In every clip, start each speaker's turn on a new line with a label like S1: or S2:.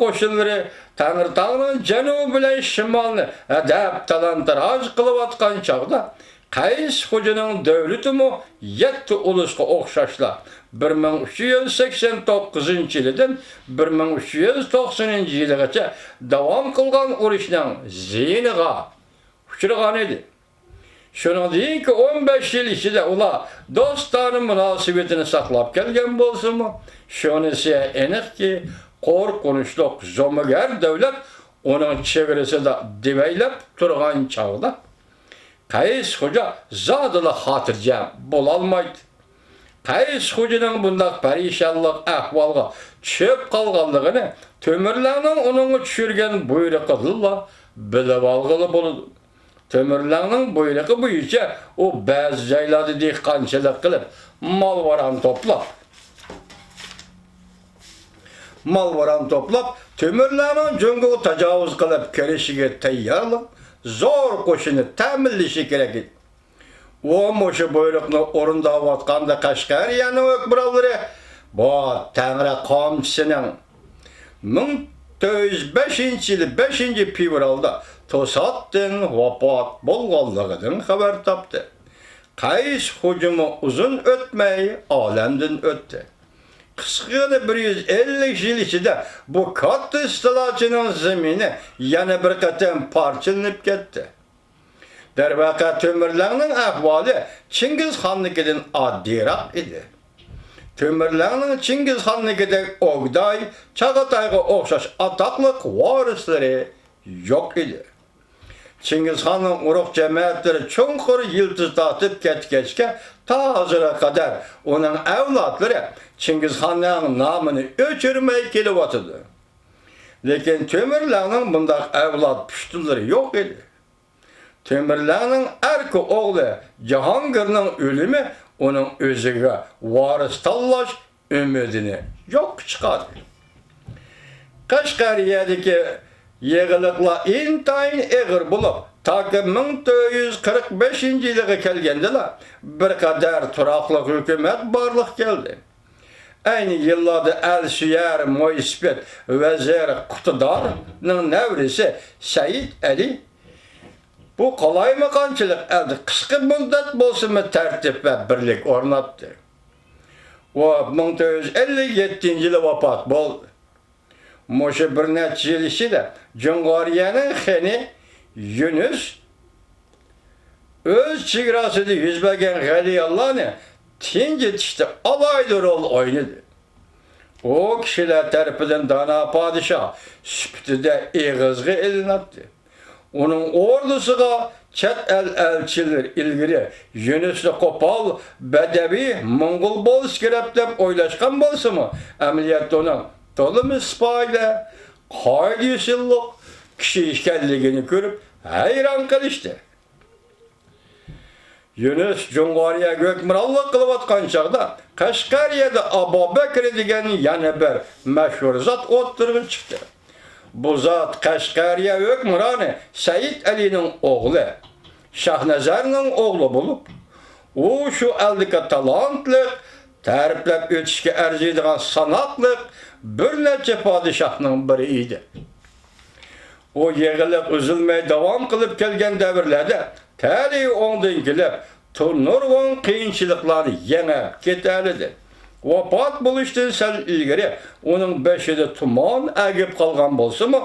S1: qo'shinlari Tangritog'ning janubi bilan shimolni adab talantaroj qilib atgan chog'da Qays xo'janing davlatimi 7 ulusga o'xshashlar 1389-yildan 1390-yilgacha davom qilgan urushning ziyniga uchragan edi. Shuningdek 15 yil ichida ular do'stona munosabatini saqlab kelgan bo'lsa-mu, shunisi aniqki, qo'rqinchli zo'magar davlat uning chegarasida devaylab turgan chog'da Qays xo'ja zodila xotirjam bo'la olmaydi. Qays xo'janing bunday parishonlik ahvolga tushib qolganligini To'mirlarning uningga tushirgan buyrug'ida bilib olg'ili bo'ladi. To'mirlarning buyrug'i bo'yicha u ba'zi joylarda dehqonchilik qilib, mol-varan to'plab, To'mirlarning jungiga tajovuz qilib kirishiga tayyorlik zo'r qo'shini ta'minlashi kerak edi. O mo'sha buyruqni o'rindayotganda Qashqariyaning hukmronlari bu Tangri qomchisining 1905-yil 5-fevralda to'satdan vafot bo'lganligidan xabar topdi. Qays hujumi uzun o'tmay olamdan o'tdi. Qisqagina 150 yil ichida bu katta istilochining zamini yana bir qatam parchalanib ketdi. Darvaqa To'mirlarning ahvoli Chingizxonnikidan oddiyroq edi. To'mirlarning Chingizxonnikidek O'g'day, Chag'atayga o'xshash atoqli varislari yo'q edi. Chingizxonning urug' jamiyatlari cho'nqur yildiz tortib ketgachga ta hozirga qadar uning avlodlari Chingizxonning nomini o'chirmay kelyotdi. Lekin To'mirlarning bunday avlod pushtunlari yo'q edi. To'mirlarning erki o'g'li Jahongirning o'limi uning o'ziga varis tanlash umidini yo'q chiqardi. Qashqariyadagi yig'iliqlar intayin eg'ir bo'lib, toki 1945-yilga kelgandilar bir qadar turoqli hukumat borliq keldi. Ayni yillarda Al-Suyar Mo'ysbet vazir Qutidorning nevrisi Said Ali bu qalaymaqonchilik elde qisqa muddat bo'lsa-mu tartib va birlik o'rnatdi. O 1957-yilda vafot bo'ldi. Mo'sha bir necha yil ichida Jung'oriyaning xeni Yunus o'z chegarasida yuz bergan g'aliyallarni tinchitishda alayli rol o'ynadi. O kishilar tarafidan dono podshoh sifatida eg'izga ilinadi. Uning ordusiga chet el elchilar ilgari Yunusni qo'pol, badaviy, Mo'ng'ul bo'lish kerak deb o'ylashgan bo'lsa-mu, amaliyotda uning to'liq sipoyla, qoidiyusilliq kishi ekanligini ko'rib hayron qilishdi. Yunus Jung'oriyaga hukmronlik qilayotgan chog'da Qashqariyada Abu Bakr degan yana bir mashhur zot o'tirib chiqdi. Bu zot Qashqariya hukmroni Said Alining o'g'li, Shahnazarning o'g'li bo'lib, u shu aldika talantli, ta'riflab o'tishga arziydigan sanoqli bir necha podshohning biri edi. O yig'iliq uzilmay davom qilib kelgan davrlarda tali o'ngdan kelib, nurg'un qiyinchiliklarni yengib ketardi. Vafot bo'lishdan sal ilgari uning beshida tumon agib qolgan bo'lsa-mu,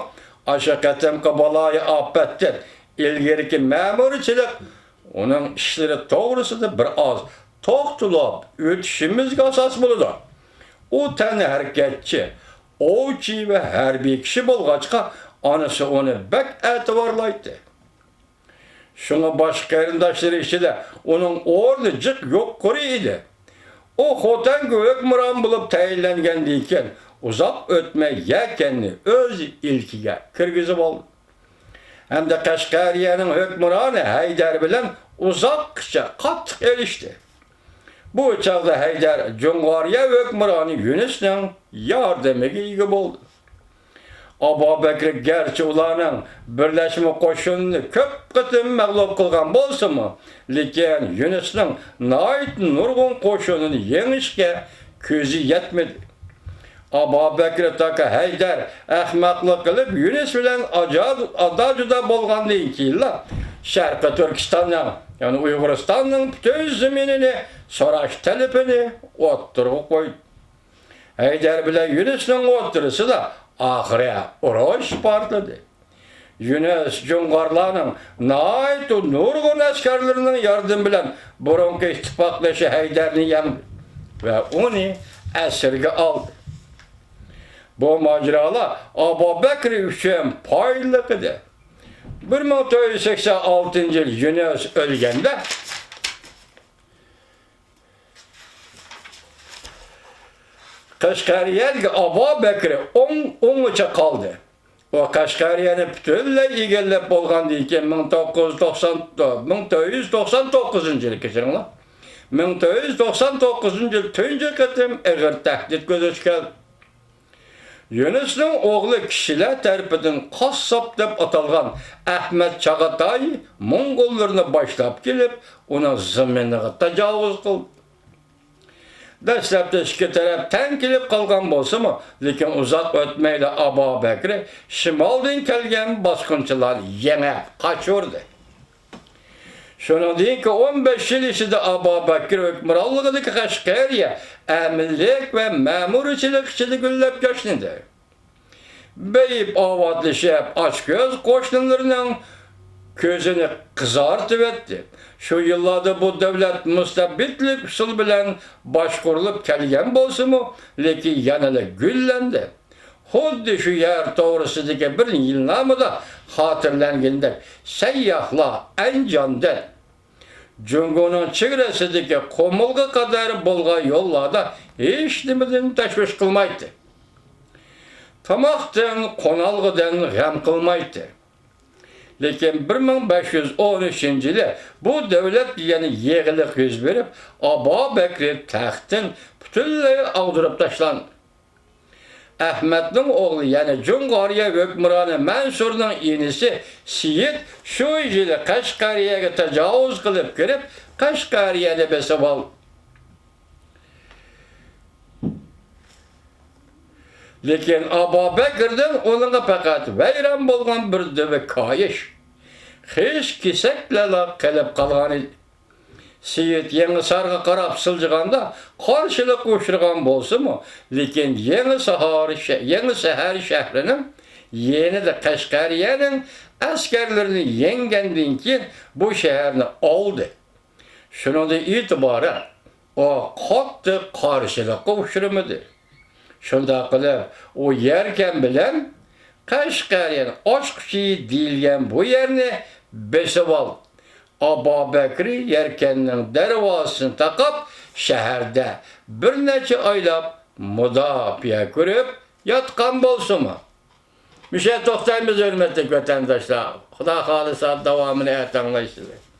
S1: o'sha qatamqa baloyi ofatdan ilgariki ma'murchilik uning ishlari to'g'risida bir oz to'xtalib o'tishimizga asos bo'ladi. U tani harakatchi, ovchi va harbiy kishi bo'lg'achqa onasi uni bak e'tiborlaydi. Shunga boshqa qarindoshlari ichida uning o'rni jiq yuqori edi. O xotan hukmron bo'lib tayinlangandan keyin uzoq o'tmay yakanni o'z ilkiga kirgizib oldi. Hamda Qashqariyaning hukmroni Haydar bilan uzoqcha qattiq erishdi. Bu chog'da Haydar Jung'oriya hukmroni Yunusning yordamiga ega bo'ldi. Abu Bakr garchi ularning birlashma qo'shinini ko'p qatim mag'lub qilgan bo'lsa-mu, lekin Yunusning nurg'un qo'shinini yengishga ko'zi yetmadi. Abu Bekir taka Haydar ahmaklık kılıp Yunus bilen ada bolgandan keyin Şarkı Türkistan'dan yani Uyguristan'ın bütün zeminini soraş talepini otturup koydu. Haydar bilen Yunus'un otturusu da ahire uruş partladı. Yunus Cungarlarının naitu nurgun askerlerinin yardım bilen burunki ittifaklışı Haydar'ını yendi ve onu esirge aldı. Bu maceralar Abu Bekir üçün paylık idi. 1986 yıl Yunus ölgende Kaşgariyelge Abu Bekir 10'uça kaldı. O Kaşgariyeni bütünle egellep bolgan deyken 1999 yıl geçirin la. 1999 yıl tünce kıtım eğer tehdit gözüç geldi. Yunus'un oğlu kişiler tarafından Kassap dep atalgan Ahmet Çağatay Mongollarını başlap gelip ona zımini tecavüz kıldı. Dastlapda iki taraf ten kelip kalgan bolsa mı, lekin uzak ötmeyle Abu Bekir şimaldan kelgen baskınçılar yene kaçırdı. Şuna deyin ki 15 yıl içinde Abu Bekir hükümranlığındaki Kaşgariye emirlik ve memurçilik içinde güllep yaşlandı. Beyip avadlaşıp aç göz koşunlarının gözünü kızartıp etti. Şu yıllarda bu devlet müstabitlik usul bilen başkurulup kelgen bolsa mu, lekin yanıla güllendi. Xuddi şu yer toğrısıdaki bir yılnamı da hatırlanganda seyyahla Encan'dan Cungunun çevresideki Komulga kadar bolgan yollarda hiç nimeden teşviş kılmaydı. Tamaktan, konalgıdan gam kılmaydı. Lekin 1513 yılı bu devlet yani yeğilik yüz verip Abu Bekir taxtın bütünlüğü aldırıp taşlandı. Ahmet'in oğlu yani Cungariye hükümranı Mansur'un inisi Siyid şu yılı Kaşgariye'ye tecavüz kılıp girip Kaşgariye'de besip aldı. Lekin Abu Bekir'den onunla fakat veyran bolgan bir döve kayış. Hiç kisekle kelip kalgan idi. Siyid yeni sargı qarap sılcıganda karşılık uçurgan bolsa mı? Lekin yeni Seher şehrinin yeni de Kaşgariye'nin askerlerini yengendin ki bu şehrini aldı. Şunun itibaren o katı karşılık uçurmadı. Şunda qilib o yerken bilen Kaşgariye'nin aşk şeyi deyilgen bu yerini besip aldı. Abu Bekir yerkeninin dervasını takıp şehirde bir neçe aylap mudafiye görüp yatkan bolsa mı? Bir şey toxtayımız hürmetli vatandaşlar. Xuda xalisa davamını et anlayışıdır.